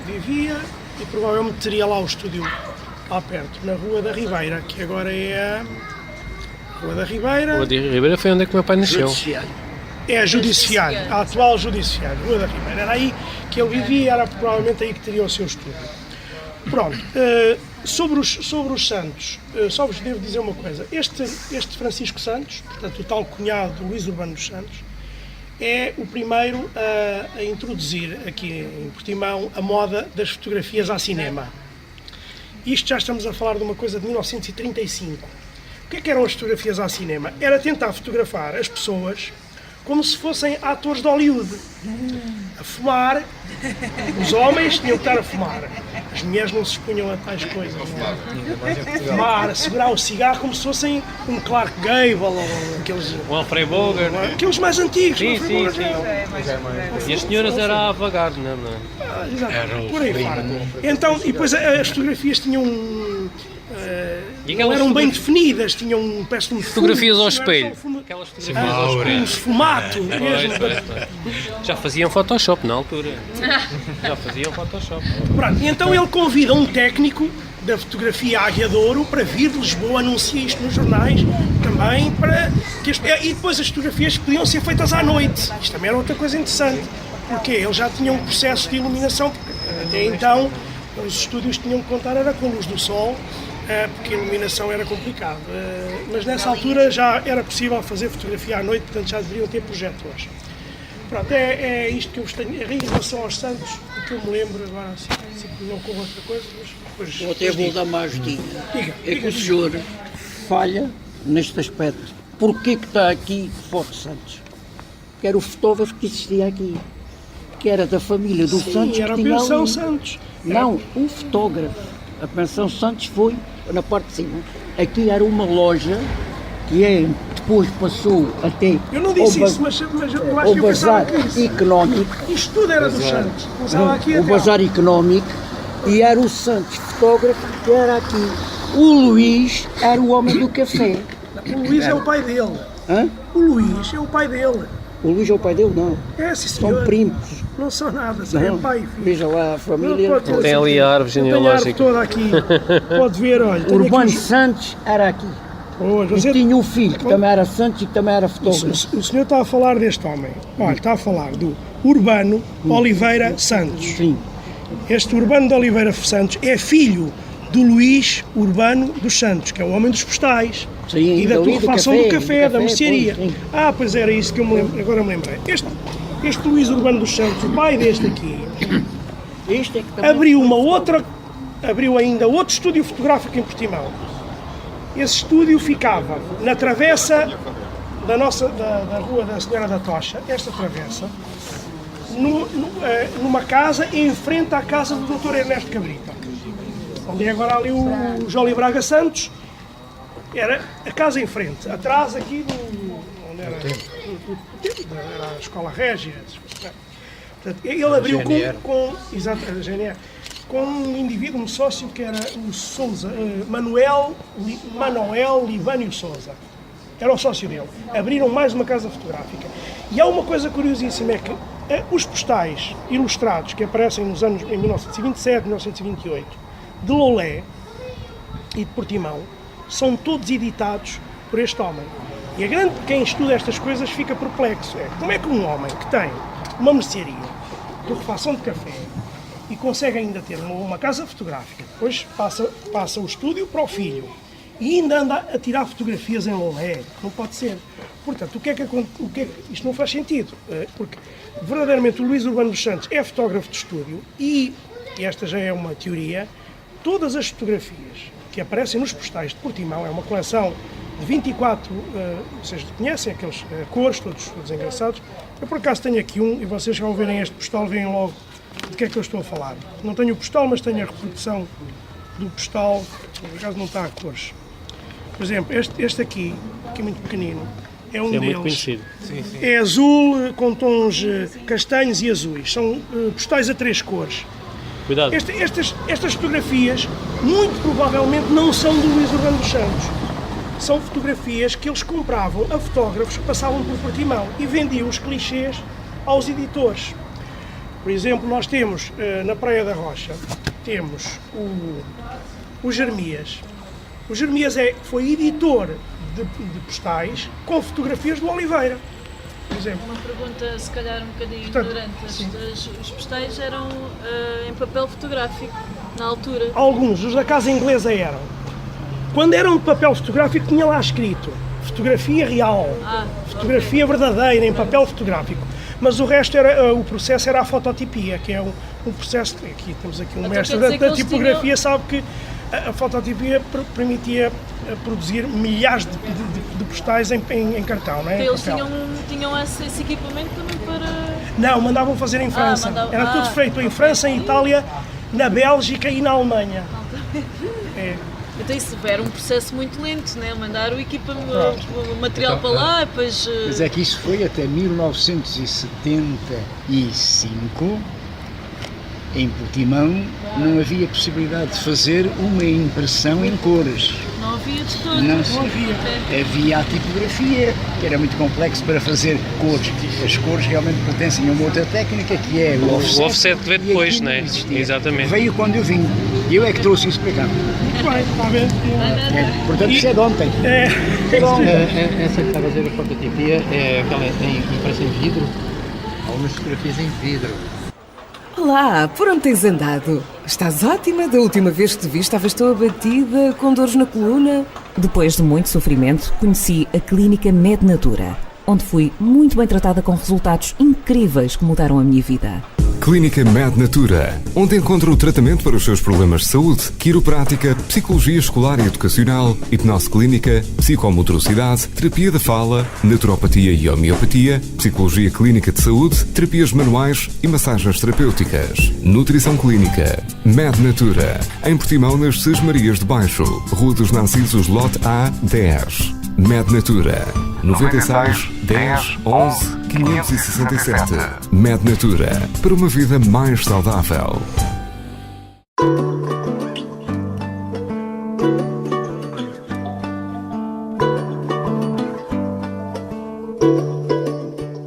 Vivia e provavelmente teria lá o estúdio lá perto, na Rua da Ribeira, que agora é a Rua da Ribeira. Rua da Ribeira foi onde é que meu pai nasceu. É a Judiciário, a atual Judiciário, Rua da Ribeira. Era aí que ele vivia, era provavelmente aí que teria o seu estúdio. Pronto, sobre os Santos, só vos devo dizer uma coisa. Este Francisco Santos, portanto o tal cunhado do Luís Urbano dos Santos, é o primeiro a introduzir aqui em Portimão a moda das fotografias a cinema. Isto já estamos a falar de uma coisa de 1935. O que é que eram as fotografias a cinema? Era tentar fotografar as pessoas como se fossem atores de Hollywood, a fumar. Os homens tinham que estar a fumar, as mulheres não se expunham a tais coisas, a fumar, a segurar o cigarro como se fossem um Clark Gable ou aqueles... Um Alfred Bogart. Aqueles mais antigos. Sim. E as senhoras eram a vagar, não é? Exato, por aí fora. Então, e depois as fotografias tinham... não eram bem definidas, tinham um péssimo fotografias ao espelho. Aquelas fotografias ao espelho. Um esfumato mesmo. Já faziam Photoshop na altura. Já faziam Photoshop. Pronto, e então ele convida um técnico da fotografia Águia de Ouro para vir de Lisboa, anuncia isto nos jornais também, e depois as fotografias podiam ser feitas à noite. Isto também era outra coisa interessante, porque eles já tinham um processo de iluminação, porque até então os estúdios tinham que contar era com a luz do sol, porque a iluminação era complicada. Mas nessa altura já era possível fazer fotografia à noite, portanto já deveriam ter projetores. Pronto, é isto que eu vos tenho. Em relação aos Santos, o que eu me lembro agora, assim não com outra coisa, mas depois... Eu até vou dar mais dica. É que o senhor falha neste aspecto. Porquê que está aqui Foto Santos? Que era o fotógrafo que existia aqui, que era da família do Santos. Era a pensão Santos. Não, o fotógrafo. A pensão Santos foi na parte de cima. Aqui era uma loja que depois passou até... Eu não disse isso, mas eu acho que eu pensava que isso. Económico. Isto tudo era dos Santos. O bazar económico, e era o Santos fotógrafo que era aqui. O Luís era o homem do café. O Luís é o pai dele. Hã? O Luís é o pai dele. O Luís é o pai dele? Não. É, sim, senhor. São primos. Não são nada, são é pai e filho. Veja lá a família. Não tem ali a árvore genealógica. Tem a árvore toda aqui. Pode ver, olha. Urbano Santos era aqui. E tinha um filho que também era Santos e que também era fotógrafo. O senhor está a falar deste homem. Olha, está a falar do Urbano Oliveira Santos. Sim. Este Urbano de Oliveira Santos é filho do Luís Urbano dos Santos, que é o homem dos postais. Sim, e da torrefação do café, da mercearia. Pois, pois era isso que eu me lembro, agora me lembrei. Este Luís Urbano dos Santos, o pai deste aqui, este é que abriu ainda outro estúdio fotográfico em Portimão. Esse estúdio ficava na travessa da Rua da Senhora da Tocha, esta travessa, numa casa em frente à casa do Dr. Ernesto Cabrita, onde é agora ali o Jóli Braga Santos. Era a casa em frente, atrás aqui onde era a Escola Régia. Portanto, ele abriu com um indivíduo, um sócio que era o Sousa, Manuel Livânio Sousa. Era o sócio dele. Abriram mais uma casa fotográfica. E há uma coisa curiosíssima, é que os postais ilustrados que aparecem nos anos em 1927, 1928, de Loulé e de Portimão, são todos editados por este homem. E quem estuda estas coisas fica perplexo. Como é que um homem que tem uma mercearia, torrefação de café, e consegue ainda ter uma casa fotográfica, depois passa o estúdio para o filho, e ainda anda a tirar fotografias em Loulé? Não pode ser. Portanto, isto não faz sentido, porque verdadeiramente o Luís Urbano dos Santos é fotógrafo de estúdio e esta já é uma teoria, todas as fotografias que que aparecem nos postais de Portimão, é uma coleção de 24, vocês conhecem aqueles cores, todos engraçados. Eu por acaso tenho aqui um, e vocês ao verem este postal veem logo de que é que eu estou a falar. Não tenho o postal, mas tenho a reprodução do postal, por acaso não está a cores. Por exemplo, este aqui, que é muito pequenino, é um deles. Muito conhecido. Sim. É azul com tons castanhos e azuis. São postais a 3 cores. Cuidado. Estas fotografias, muito provavelmente, não são do Luís Urbano dos Santos. São fotografias que eles compravam a fotógrafos que passavam por Portimão e vendiam os clichês aos editores. Por exemplo, nós temos na Praia da Rocha, temos o Jeremias. O Jeremias foi editor de postais com fotografias do Oliveira, por exemplo. Uma pergunta, se calhar um bocadinho ignorante. Os postais eram em papel fotográfico, na altura? Alguns, os da Casa Inglesa eram. Quando eram de papel fotográfico tinha lá escrito fotografia real, fotografia verdadeira em papel fotográfico. Mas o resto o processo era a fototipia, que é um processo, temos aqui um mestre da tipografia, sabe que a fototipia permitia produzir milhares de postais em cartão, não é? Eles tinham esse equipamento também para... Não, mandavam fazer em França. Era tudo feito em França, em Itália, na Bélgica e na Alemanha. Então isso era um processo muito lento, né? Mandar o equipamento, o material para lá, depois... Mas é que isso foi até 1975, em Portimão, não havia possibilidade de fazer uma impressão em cores. Não havia de todo. Não havia. Havia a tipografia, que era muito complexo para fazer cores. As cores realmente pertencem a uma outra técnica, que é o offset. O offset veio depois, não é? Exatamente. Veio quando eu vim. E eu é que trouxe isso para cá. Muito bem, está a ver? Portanto, isso é de ontem. Essa que está a fazer a fototipia é aquela impressa em vidro? Algumas fotografias em vidro. Olá, por onde tens andado? Estás ótima, da última vez que te vi estavas tão abatida, com dores na coluna. Depois de muito sofrimento, conheci a Clínica Mednatura, onde fui muito bem tratada com resultados incríveis que mudaram a minha vida. Clínica Mednatura, onde encontra o tratamento para os seus problemas de saúde, quiroprática, psicologia escolar e educacional, hipnose clínica, psicomotricidade, terapia da fala, naturopatia e homeopatia, psicologia clínica de saúde, terapias manuais e massagens terapêuticas. Nutrição clínica. Mednatura, em Portimão, nas Sesmarias de Baixo, Rua dos Narcisos, lote A, 10. Mednatura, 96 10 11 567. Mednatura, para uma vida mais saudável.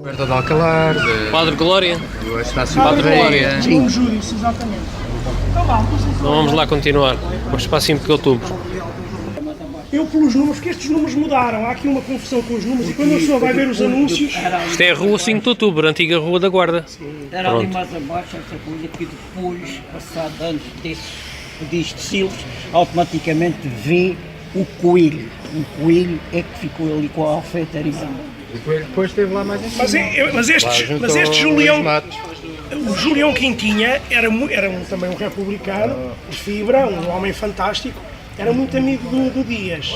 Berta de Alcalar, Padre Glória. Padre Glória. O Júdice, exatamente. Então vamos lá continuar. Vamos para 5 de outubro. Eu pelos números, porque estes números mudaram, há aqui uma confusão com os números e quando a pessoa vai ver os anúncios... Isto é a Rua 5 de Outubro, a antiga Rua da Guarda. Era ali mais abaixo essa coisa que depois, passado antes destes silos, automaticamente vê o coelho. O coelho é que ficou ali com a alfeitaria. Depois esteve lá mais em cima. Mas este Julião... O Julião Quintinha era também um republicano, de fibra, um homem fantástico. Era muito amigo do Dias.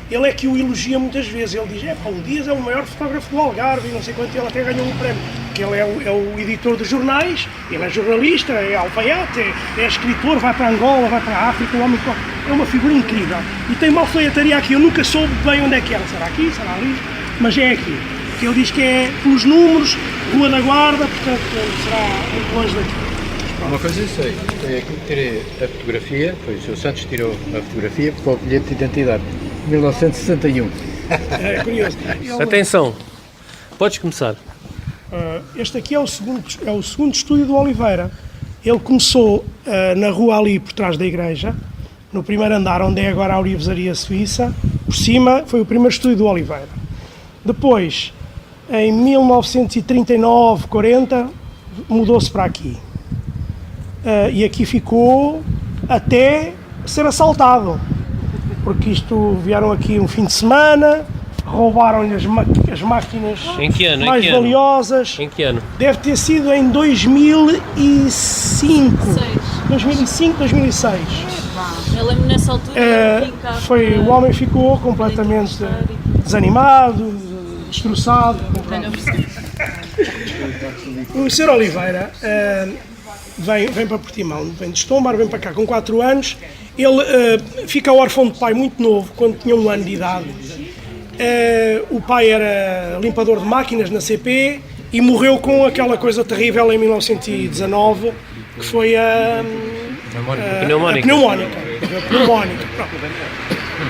Ele é que o elogia muitas vezes. Ele diz, o Dias é o maior fotógrafo do Algarve, e não sei quanto, ele até ganhou um prémio. Porque ele é o editor de jornais, ele é jornalista, é alfaiate, é escritor, vai para Angola, vai para a África, o homem é uma figura incrível. E tem uma alfaiataria aqui, eu nunca soube bem onde é que era. Será aqui, será ali? Mas é aqui. Porque ele diz que é pelos números, Rua da Guarda, portanto será muito longe daqui. Uma coisa eu sei, foi aqui que tirei a fotografia, foi o Sr. Santos que tirou a fotografia para o bilhete de identidade, 1961. É curioso. Atenção, podes começar. Este aqui é o segundo estúdio do Oliveira. Ele começou na rua ali por trás da igreja, no primeiro andar, onde é agora a Orivesaria Suíça. Por cima foi o primeiro estúdio do Oliveira. Depois, em 1939, 40, mudou-se para aqui. E aqui ficou até ser assaltado, porque vieram aqui um fim de semana, roubaram-lhe as máquinas mais valiosas. Em que ano? Deve ter sido em 2005, 2006. Eu lembro nessa altura o homem ficou completamente desanimado, destroçado. O Sr. Oliveira vem para Portimão, vem de Estombar, vem para cá com 4 anos. Ele fica órfão de pai muito novo, quando tinha 1 ano de idade. O pai era limpador de máquinas na CP e morreu com aquela coisa terrível em 1919, que foi a pneumónica.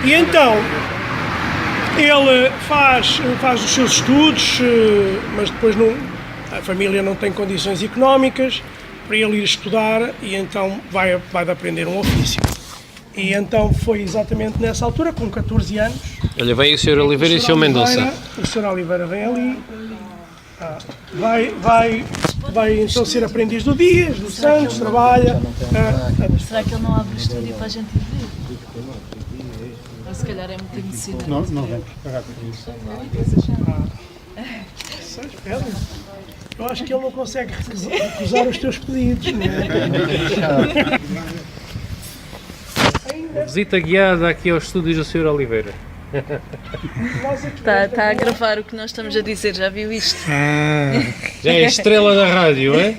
E então, ele faz os seus estudos, mas depois a família não tem condições económicas para ele ir estudar e então vai de aprender um ofício. E então foi exatamente nessa altura, com 14 anos... Olha, vem o Sr. Oliveira e o Sr. Mendonça. O Sr. Oliveira vem ali, vai então ser aprendiz do Dias, do Santos, trabalha... Será que ele não abre o estúdio para a gente ir ver? Ou se calhar é muito emocionante. Não vamos pagar por isso. Eu acho que ele não consegue recusar os teus pedidos, não é? Visita guiada aqui aos estúdios do Sr. Oliveira. Está a gravar o que nós estamos a dizer, já viu isto? Já é estrela da rádio, é?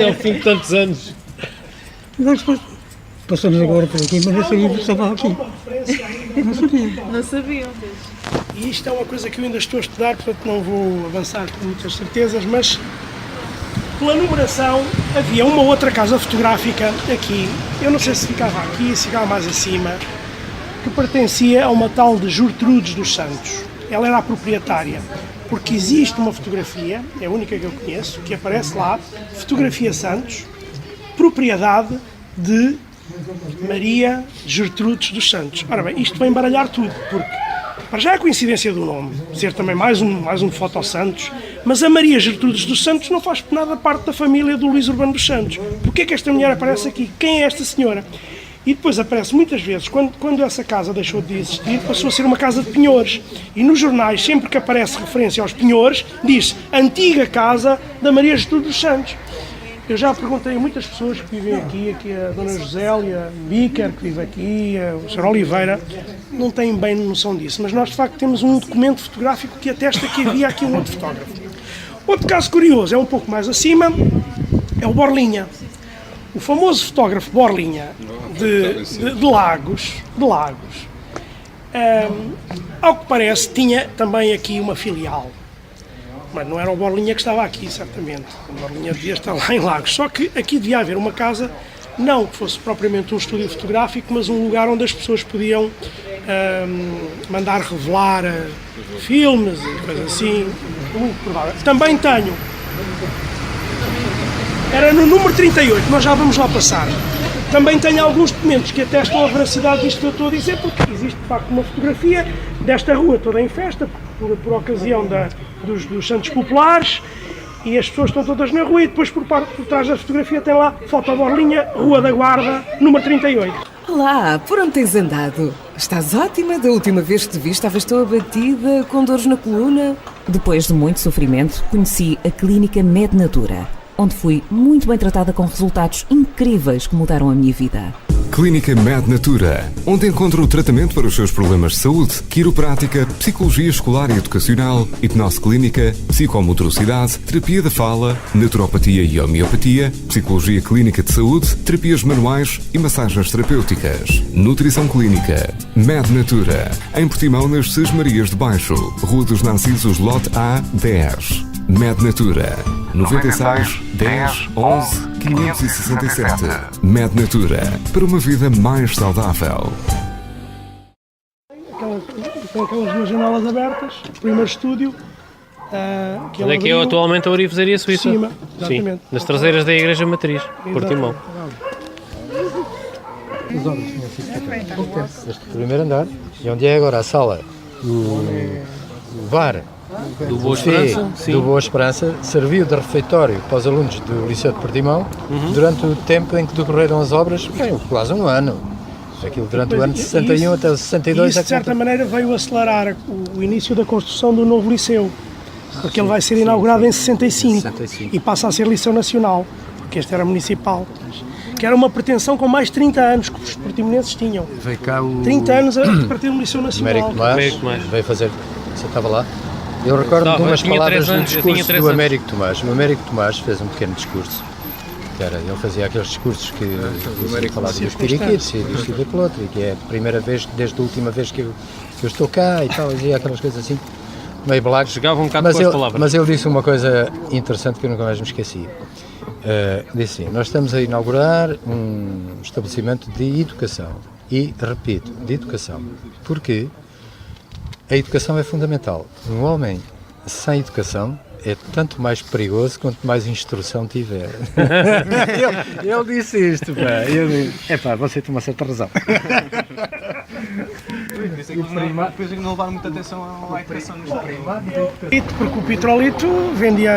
Ao fim de tantos anos. Passamos agora por aqui, mas eu sabia que estava aqui. Não sabiam. E isto é uma coisa que eu ainda estou a estudar, portanto não vou avançar com muitas certezas, mas pela numeração havia uma outra casa fotográfica aqui, eu não sei se ficava aqui, se ficava mais acima, que pertencia a uma tal de Gertrudes dos Santos. Ela era a proprietária, porque existe uma fotografia, é a única que eu conheço, que aparece lá, fotografia Santos, propriedade de Maria Gertrudes dos Santos. Ora bem, isto vai embaralhar tudo, porque para já é a coincidência do nome, ser também mais um Foto Santos, mas a Maria Gertrudes dos Santos não faz nada parte da família do Luís Urbano dos Santos. Porquê é que esta mulher aparece aqui? Quem é esta senhora? E depois aparece muitas vezes, quando essa casa deixou de existir, passou a ser uma casa de penhores. E nos jornais, sempre que aparece referência aos penhores, diz antiga casa da Maria Gertrudes dos Santos. Eu já perguntei a muitas pessoas que vivem aqui a Dona Josélia Bicker, que vive aqui, o Sr. Oliveira, não têm bem noção disso, mas nós de facto temos um documento fotográfico que atesta que havia aqui um outro fotógrafo. Outro caso curioso, é um pouco mais acima, é o Borlinha. O famoso fotógrafo Borlinha de Lagos, ao que parece tinha também aqui uma filial. Mas não era o Borlinha que estava aqui, certamente. O Borlinha devia estar lá em Lagos. Só que aqui devia haver uma casa, não que fosse propriamente um estúdio fotográfico, mas um lugar onde as pessoas podiam mandar revelar filmes e coisas assim. Muito provável. Também tenho. Era no número 38, nós já vamos lá passar. Também tenho alguns documentos que atestam a veracidade disto que eu estou a dizer, porque existe de facto uma fotografia desta rua toda em festa, por ocasião dos Santos Populares, e as pessoas estão todas na rua e depois por trás da fotografia tem lá Foto Borlinha, Rua da Guarda, número 38. Olá, por onde tens andado? Estás ótima, da última vez que te vi estavas tão abatida, com dores na coluna. Depois de muito sofrimento, conheci a Clínica Mednatura, onde fui muito bem tratada com resultados incríveis que mudaram a minha vida. Clínica Mednatura, onde encontra o tratamento para os seus problemas de saúde, quiroprática, psicologia escolar e educacional, hipnose clínica, psicomotricidade, terapia da fala, naturopatia e homeopatia, psicologia clínica de saúde, terapias manuais e massagens terapêuticas. Nutrição clínica. Mednatura, em Portimão, nas Sesmarias de Baixo, Rua dos Narcisos, lote A, 10. Mednatura, 96 10 11 567. Mednatura, para uma vida mais saudável. Aquelas duas janelas abertas, primeiro estúdio. Onde é que é atualmente a Orivesaria Suíça? Cima, exatamente. Sim, nas traseiras da Igreja Matriz, Portimão. Este primeiro andar, e onde é agora a sala, o bar do Boa Esperança, do Boa Esperança, serviu de refeitório para os alunos do Liceu de Portimão durante o tempo em que decorreram as obras, quase um ano. Aquilo durante o ano de 61 até o 62. Isso, de certa maneira, veio acelerar o início da construção do novo liceu, porque ele vai ser inaugurado em 65 e passa a ser Liceu Nacional. porque este era municipal, que era uma pretensão com mais de 30 anos que os portimonenses tinham. Veio cá o... 30 anos a partir do Liceu Nacional. Américo Tomás veio fazer... Você estava lá? Eu recordo de umas palavras no discurso do Américo Tomás. O Américo Tomás fez um pequeno discurso. Ele fazia aqueles discursos que falava dos periquitos e disto e daquilo outro, e que é a primeira vez, desde a última vez que eu estou cá e tal, dizia aquelas coisas assim, meio blague. Chegava um bocado com as palavras. Mas ele disse uma coisa interessante que eu nunca mais me esqueci. Disse assim: nós estamos a inaugurar um estabelecimento de educação. E, repito, de educação. Porque a educação é fundamental. Um homem sem educação é tanto mais perigoso quanto mais instrução tiver. ele disse isto, pá. Eu disse, você tem uma certa razão. Depois é que não levaram muita atenção à educação no Estado. Porque o Petrolito vendia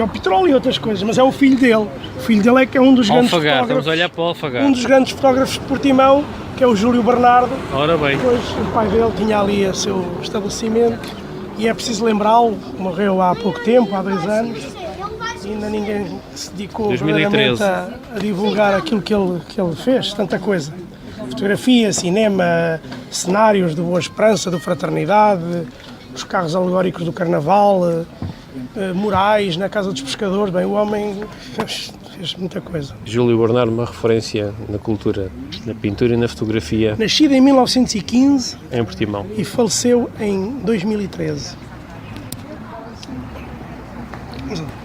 o petróleo e outras coisas, mas é o filho dele. O filho dele é que é um dos grandes fotógrafos. Estamos a olhar para o Alfagar. Um dos grandes fotógrafos de Portimão, que é o Júlio Bernardo. Ora bem. Depois o pai dele tinha ali o seu estabelecimento. E é preciso lembrá-lo, morreu há pouco tempo, há 2 anos, e ainda ninguém se dedicou verdadeiramente a divulgar aquilo que ele fez, tanta coisa. Fotografia, cinema, cenários do Boa Esperança, do Fraternidade, os carros alegóricos do Carnaval, murais na Casa dos Pescadores. Bem, o homem fez muita coisa. Júlio Bernardo, uma referência na cultura, na pintura e na fotografia. Nascido em 1915 em Portimão e faleceu em 2013.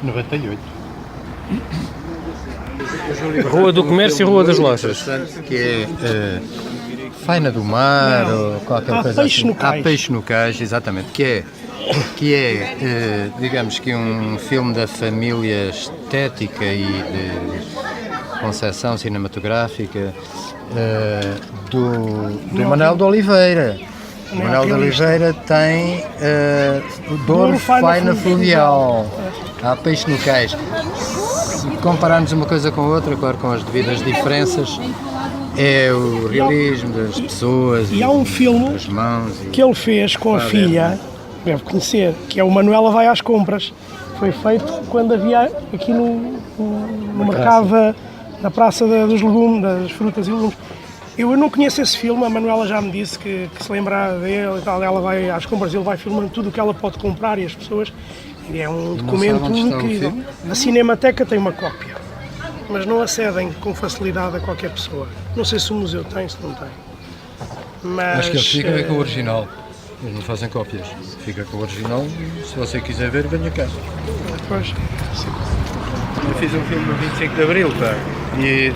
98. Rua do Comércio e Rua das Lojas. Que é Faina do Mar ou qualquer coisa assim. Há Peixe no Cais, exatamente. Que é, digamos que um filme da família estética e de concepção cinematográfica do Manuel de Oliveira. O Manuel de Oliveira tem o Douro Faina Fluvial. Há Peixe no Cais. Se compararmos uma coisa com a outra, claro, com as devidas diferenças, é o realismo das pessoas e há um filme das mãos que ele fez com a filha, deve conhecer, que é o Manuela Vai às Compras. Foi feito quando havia aqui no mercado, na Praça dos Legumes, das Frutas e Legumes. Eu não conheço esse filme, a Manuela já me disse que se lembrar dele e tal, ela vai às compras, ele vai filmando tudo o que ela pode comprar e as pessoas. E é um documento incrível. A Cinemateca tem uma cópia, mas não acedem com facilidade a qualquer pessoa. Não sei se o museu tem, se não tem. Mas acho que eles ficam com o original. Eles não fazem cópias. Fica com o original. Se você quiser ver, venha cá. Pois. Eu fiz um filme no 25 de Abril, pá, e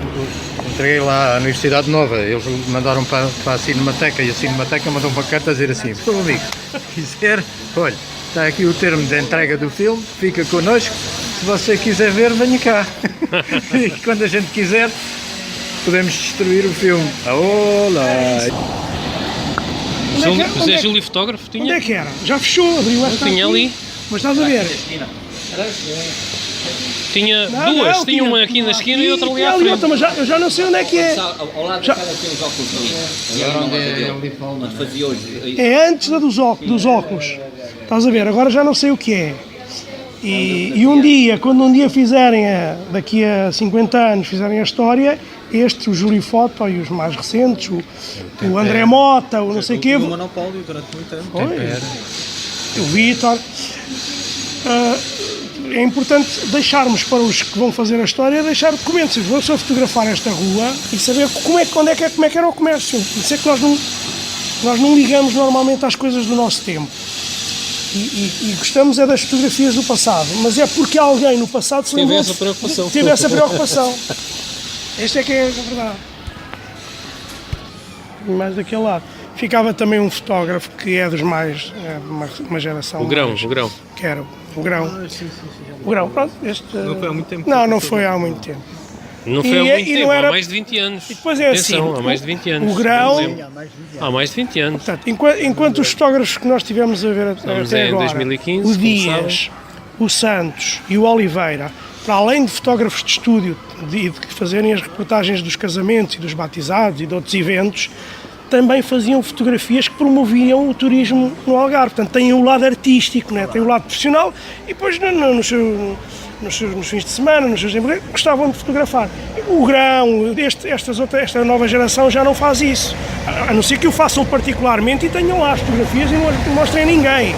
entreguei lá à Universidade Nova. Eles mandaram para a Cinemateca e a Cinemateca mandou uma carta a dizer assim: meu amigo, se quiser, olha, está aqui o termo de entrega do filme, fica connosco. Se você quiser ver, venha cá. E quando a gente quiser, podemos destruir o filme. Olá! José Júlio fotógrafo tinha? Onde é que era? Já fechou, abriu esta. Tinha ali. Mas estás a ver? Tinha duas, tinha uma aqui na esquina e outra ali à frente. Outra, mas eu já não sei onde é que é. Ao lado já tem os óculos. É antes da dos óculos. Estás a ver? Agora já não sei o que é. E um dia, quando um dia fizerem, daqui a 50 anos, fizerem a história, o Júlio Foto e os mais recentes, o André Mota, o não sei o quê. O monopólio durante muito tempo. O Vítor. É importante deixarmos para os que vão fazer a história, deixar documentos. Vou só fotografar esta rua e saber como é que era o comércio. Isso é que nós não ligamos normalmente às coisas do nosso tempo. E gostamos é das fotografias do passado, mas é porque alguém no passado se lembrou, teve essa preocupação. Esta é que é a verdade. Mais daquele lado. Ficava também um fotógrafo que é dos mais, uma geração. O Grão. Que era o Grão. O Grão, pronto. Não foi há muito tempo. Não foi há muito tempo. Não foi há muito tempo, há mais de 20 anos. E depois é atenção, assim, há mais de 20 anos. O Grão... Há mais de 20 anos. Portanto, enquanto os fotógrafos que nós tivemos a ver até agora, 2015, o Dias, o Santos e o Oliveira, para além de fotógrafos de estúdio, de fazerem as reportagens dos casamentos e dos batizados e de outros eventos, também faziam fotografias que promoviam o turismo no Algarve. Portanto, têm o lado artístico, né? Tem o lado profissional e depois nos fins de semana, nos seus empregos, gostavam de fotografar. O grão, esta nova geração já não faz isso, a não ser que o façam particularmente e tenham lá as fotografias e não mostrem a ninguém.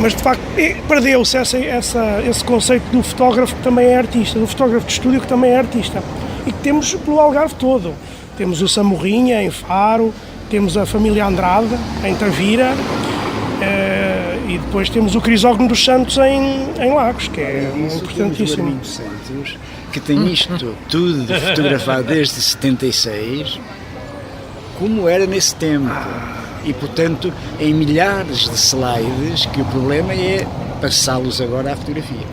Mas, de facto, perdeu-se esse conceito do fotógrafo que também é artista, do fotógrafo de estúdio que também é artista. E que temos pelo Algarve todo. Temos o Samorrinha, em Faro, temos a família Andrade, em Tavira, e depois temos o Crisógono dos Santos em Lagos, que é importantíssimo. O Santos, que tem isto tudo fotografado desde 76, como era nesse tempo. E, portanto, em milhares de slides, que o problema é passá-los agora à fotografia.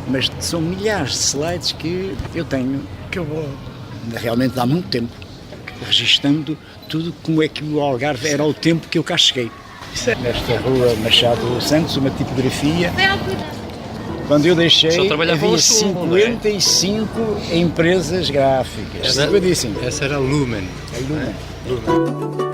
Mas são milhares de slides que eu tenho, que bom, realmente há muito tempo, registando tudo como é que o Algarve era ao tempo que eu cá cheguei. Nesta rua Machado Santos, uma tipografia. Quando eu deixei, havia 55 empresas gráficas. Essa era a Lumen. Lumen.